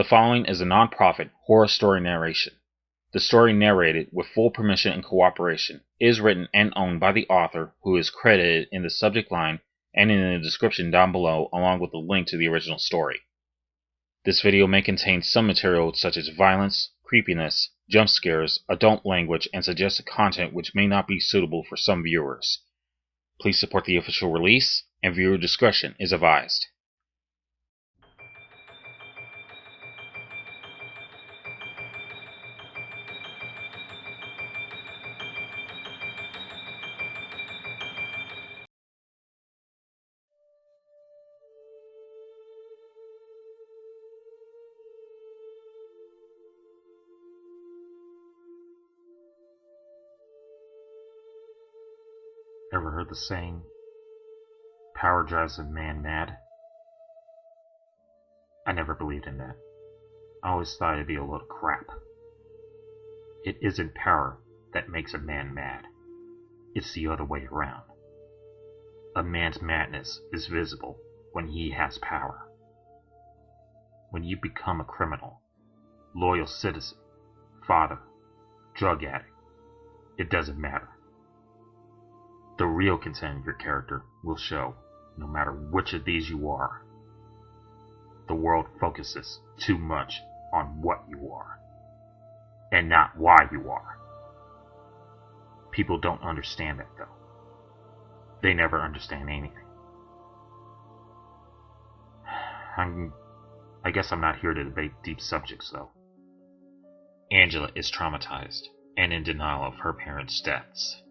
The following is a non-profit horror story narration. The story narrated with full permission and cooperation is written and owned by the author, who is credited in the subject line and in the description down below, along with a link to the original story. This video may contain some material such as violence, creepiness, jump scares, adult language, and suggested content which may not be suitable for some viewers. Please support the official release, and viewer discretion is advised. Ever heard the saying, power drives a man mad? I never believed in that. I always thought it'd be a load of crap. It isn't power that makes a man mad. It's the other way around. A man's madness is visible when he has power. When you become a criminal, loyal citizen, father, drug addict, it doesn't matter. The real content of your character will show, no matter which of these you are. The world focuses too much on what you are, and not why you are. People don't understand that, though. They never understand anything. I guess I'm not here to debate deep subjects, though. Angela is traumatized and in denial of her parents' deaths.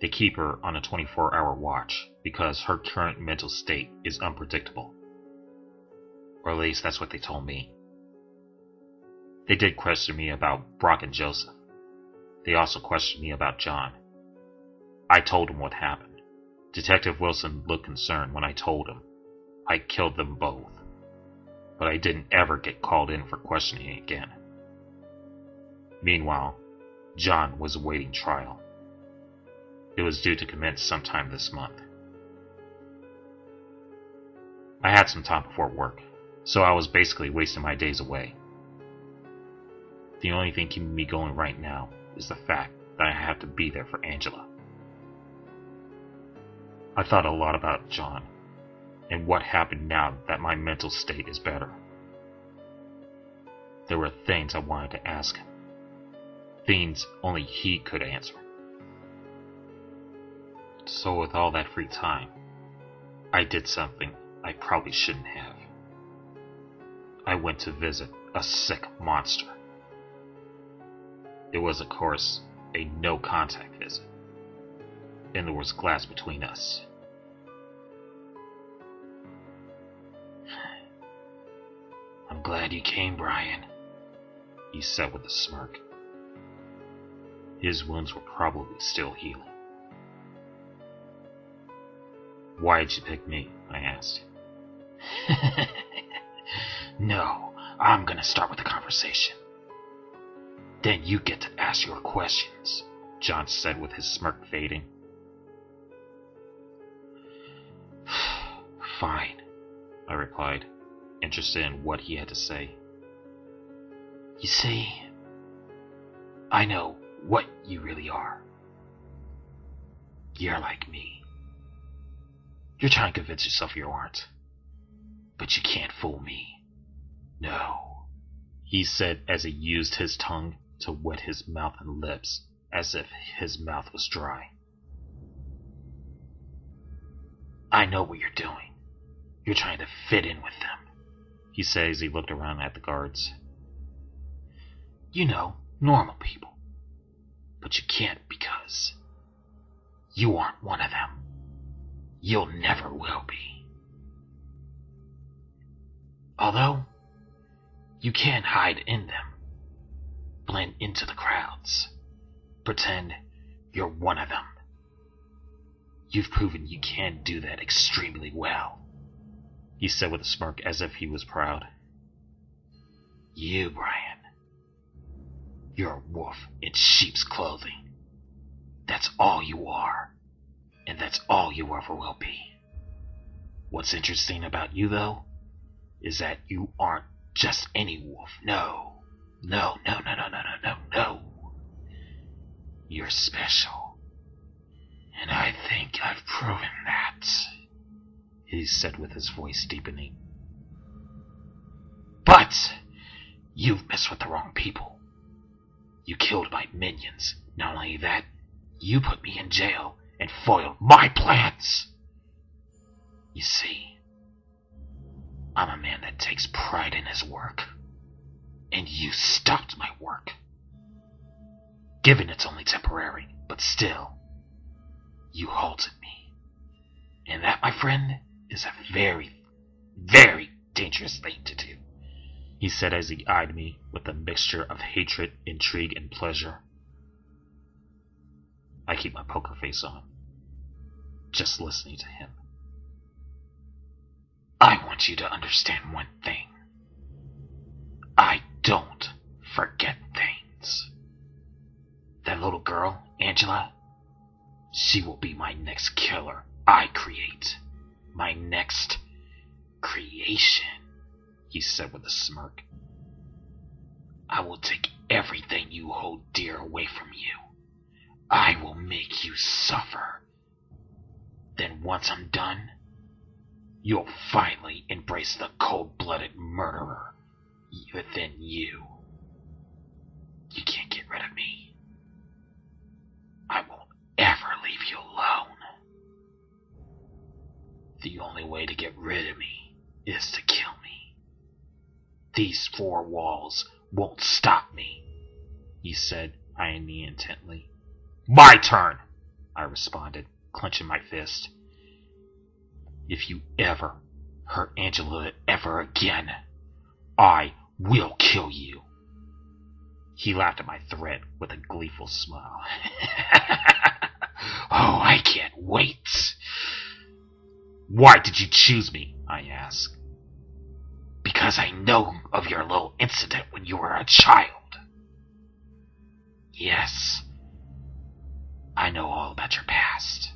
They keep her on a 24-hour watch because her current mental state is unpredictable. Or at least that's what they told me. They did question me about Brock and Joseph. They also questioned me about John. I told him what happened. Detective Wilson looked concerned when I told him I killed them both. But I didn't ever get called in for questioning again. Meanwhile, John was awaiting trial. It was due to commence sometime this month. I had some time before work, so I was basically wasting my days away. The only thing keeping me going right now is the fact that I have to be there for Angela. I thought a lot about John, and what happened now that my mental state is better. There were things I wanted to ask him. Things only he could answer. So with all that free time, I did something I probably shouldn't have. I went to visit a sick monster. It was, of course, a no-contact visit, and there was glass between us. I'm glad you came, Brian, he said with a smirk. His wounds were probably still healing. Why did you pick me? I asked. No, I'm gonna start with the conversation. Then you get to ask your questions, John said with his smirk fading. Fine, I replied, interested in what he had to say. You see, I know what you really are. You're like me. You're trying to convince yourself you aren't. But you can't fool me. No, he said as he used his tongue to wet his mouth and lips as if his mouth was dry. I know what you're doing. You're trying to fit in with them, he said as he looked around at the guards. You know, normal people. But you can't because you aren't one of them. You'll never will be. Although, you can hide in them, blend into the crowds, pretend you're one of them. You've proven you can do that extremely well, he said with a smirk as if he was proud. You, Brian, you're a wolf in sheep's clothing. That's all you are. And that's all you ever will be. What's interesting about you, though, is that you aren't just any wolf. No. No. You're special. And I think I've proven that, he said with his voice deepening. But you've messed with the wrong people. You killed my minions. Not only that, you put me in jail and foiled my plans. You see, I'm a man that takes pride in his work. And you stopped my work. Given it's only temporary, but still, you halted me. And that, my friend, is a very, very dangerous thing to do, he said as he eyed me with a mixture of hatred, intrigue, and pleasure. I keep my poker face on, just listening to him. I want you to understand one thing. I don't forget things. That little girl, Angela, she will be my next killer I create. My next creation, he said with a smirk. I will take everything you hold dear away from you. I will make you suffer. Then once I'm done, you'll finally embrace the cold-blooded murderer within you. You can't get rid of me. I won't ever leave you alone. The only way to get rid of me is to kill me. These four walls won't stop me, he said, eyeing me intently. My turn, I responded, clenching my fist. If you ever hurt Angela ever again, I will kill you. He laughed at my threat with a gleeful smile. Oh, I can't wait. Why did you choose me? I asked. Because I know of your little incident when you were a child. Yes, I know all about your past,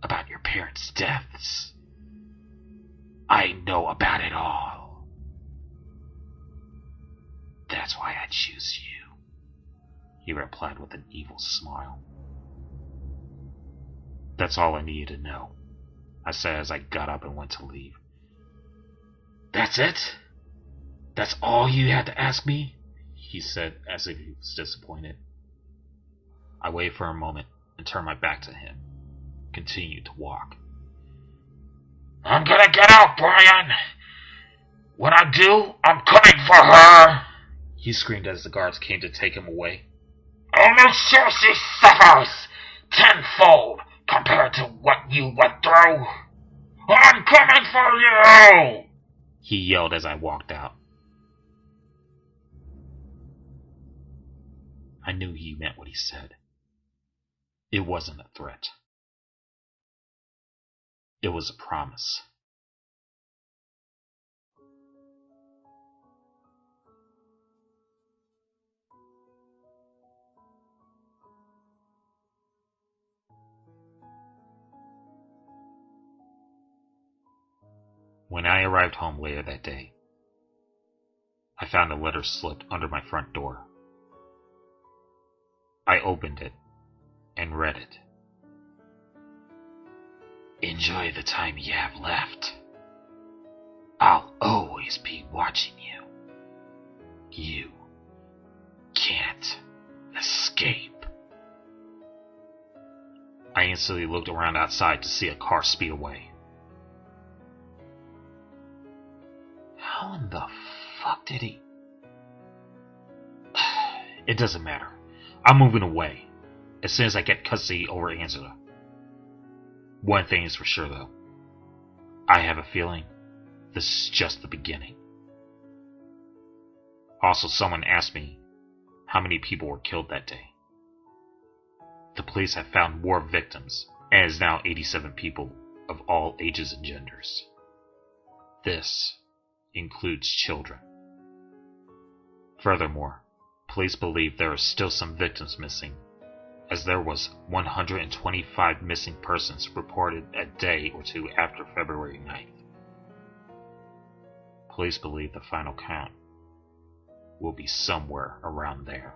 about your parents' deaths. I know about it all. That's why I choose you, he replied with an evil smile. That's all I needed to know, I said as I got up and went to leave. That's it? That's all you had to ask me? He said as if he was disappointed. I waited for a moment and turned my back to him, continued to walk. I'm gonna get out, Brian! When I do, I'm coming for her! He screamed as the guards came to take him away. I'll make sure she suffers tenfold compared to what you went through. I'm coming for you! He yelled as I walked out. I knew he meant what he said. It wasn't a threat. It was a promise. When I arrived home later that day, I found a letter slipped under my front door. I opened it and read it. Enjoy the time you have left. I'll always be watching you. You can't escape. I instantly looked around outside to see a car speed away. How in the fuck did he... It doesn't matter. I'm moving away as soon as I get custody over Angela. One thing is for sure, though. I have a feeling this is just the beginning. Also, someone asked me how many people were killed that day. The police have found more victims, and it is now 87 people of all ages and genders. This includes children. Furthermore, police believe there are still some victims missing, as there was 125 missing persons reported a day or two after February 9th. Police believe the final count will be somewhere around there.